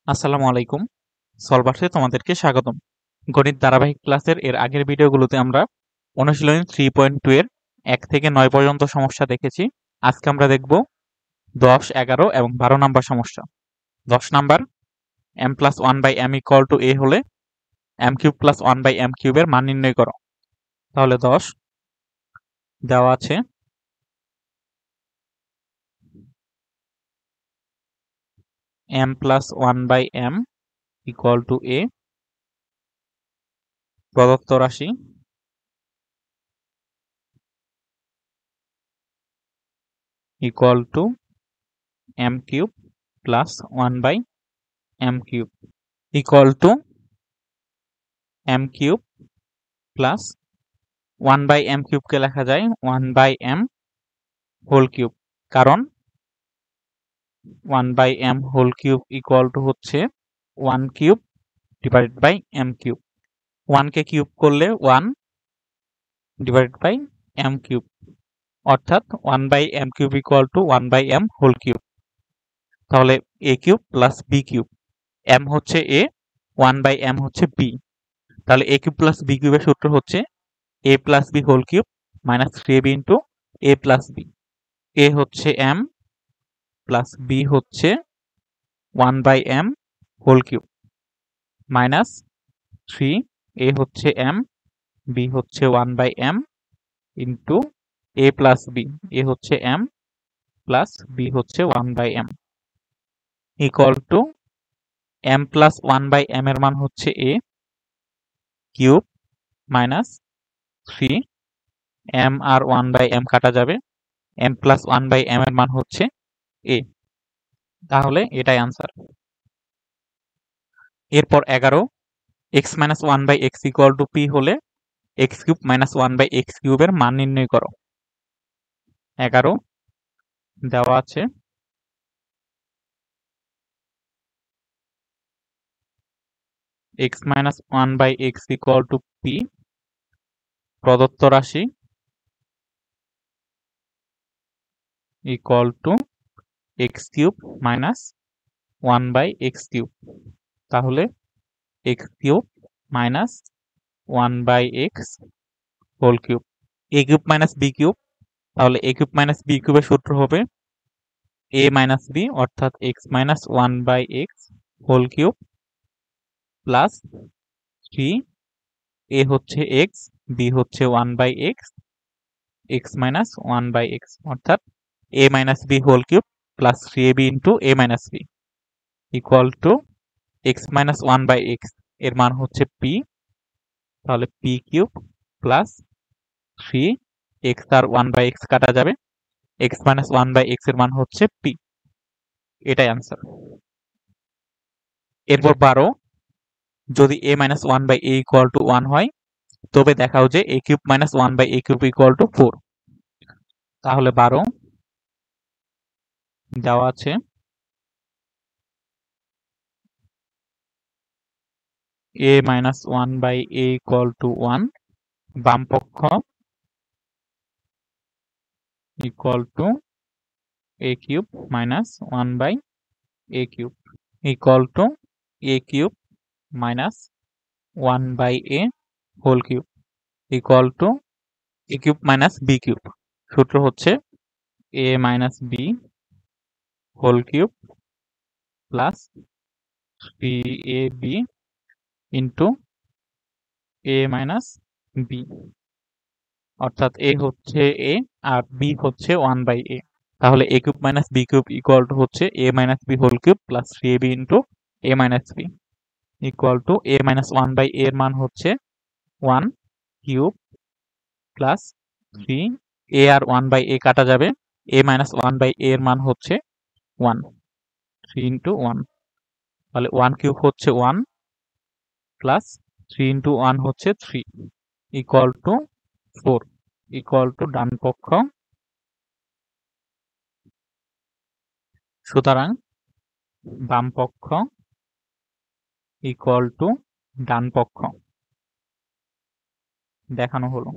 আসসালামু আলাইকুম। সলভার্সে তোমাদেরকে স্বাগতম। গণিত ধারাবাহিক ক্লাসের এর আগের ভিডিওগুলোতে আমরা অনুশীলনী 3.2 এর 1 থেকে 9 পর্যন্ত সমস্যা দেখেছি। আজকে আমরা দেখব 10, 11 এবং 12 নাম্বার সমস্যা। 10 number, m plus 1 by m equal to a হলে m cube plus 1 by m কিউবের মান নির্ণয় করো। তাহলে 10 দেওয়া আছে m plus 1 by m equal to a, প্রদত্ত রাশি equal to m cube plus 1 by m cube equal to m cube plus 1 by m কিউবকে লেখা যায় 1 বাই m হোল কিউব, কারণ 1 by m whole cube equal to হচ্ছে 1 কিউব divided by m cube. 1 কে cube করলে 1 ডিভাইডেড বাই m কিউব, অর্থাৎ 1 by m cube equal to 1 by m whole cube. তাহলে a cube plus b cube, m হচ্ছে a, 1 by m হচ্ছে b। তাহলে a cube plus b কিউবের সূত্র হচ্ছে a plus b whole cube minus 3ab into a plus b। a হচ্ছে m plus b হচ্ছে 1 by m whole cube minus 3, a হচ্ছে m, b হচ্ছে 1 by m into a plus b, a হচ্ছে m plus b হচ্ছে 1 by m equal to m plus 1 by m এর মান হচ্ছে a cube minus 3, m আর 1 by m কাটা যাবে, m প্লাস 1 বাই m এর মান হচ্ছে a। তাহলে এটাই আনসার। এরপর 11, x minus 1 by x equal to p হলে x cube minus 1 by x কিউবের মান নির্ণয় করো। 11 দেওয়া আছে x minus 1 by x equal to p, প্রদত্ত রাশি equal to x cube minus 1 by x cube. তাহলে x cube minus 1 by x whole cube, a cube minus b cube. তাহলে a কিউব মাইনাস b কিউবের সূত্র হবে a minus b, অর্থাৎ x minus 1 by x whole cube plus 3, a হচ্ছে x, b হচ্ছে 1 by x, x minus 1 by x, অর্থাৎ a minus b whole cube plus 3ab into a minus b equal to x minus 1 by x এর মান হচ্ছে p। তাহলে p cube plus 3, x আর 1 by x কাটা যাবে, x minus 1 by x এর মান হচ্ছে p। এটাই আনসার। এরপর 12, যদি a minus 1 by a equal to 1 হয় তবে দেখাও যে a cube minus 1 by a cube equal to 4। তাহলে 12 দেওয়া আছে a minus 1 by a equal to 1, বাম পক্ষ equal to a cube minus 1 by a cube equal to a cube minus 1 by a whole cube equal to a cube minus b cube. সূত্র হচ্ছে a minus b whole cube plus 3ab into a minus b, অর্থাৎ a হচ্ছে a আর b হচ্ছে 1 by a। তাহলে a cube minus b cube equal to হচ্ছে a minus b whole cube plus 3ab into a minus b equal to a minus 1 by a এর মান হচ্ছে 1 cube plus 3, a আর 1 by a কাটা যাবে, a minus 1 by a এর মান হচ্ছে 1, 3 ইন্টু 1। তাহলে 1 কিউব হচ্ছে 1 প্লাস 3 ইন্টু 1 হচ্ছে 3 ইকুয়াল টু 4 ইকুয়াল টু ডান পক্ষ। সুতরাং বাম পক্ষ ইকুয়াল টু ডান পক্ষ দেখানো হলো।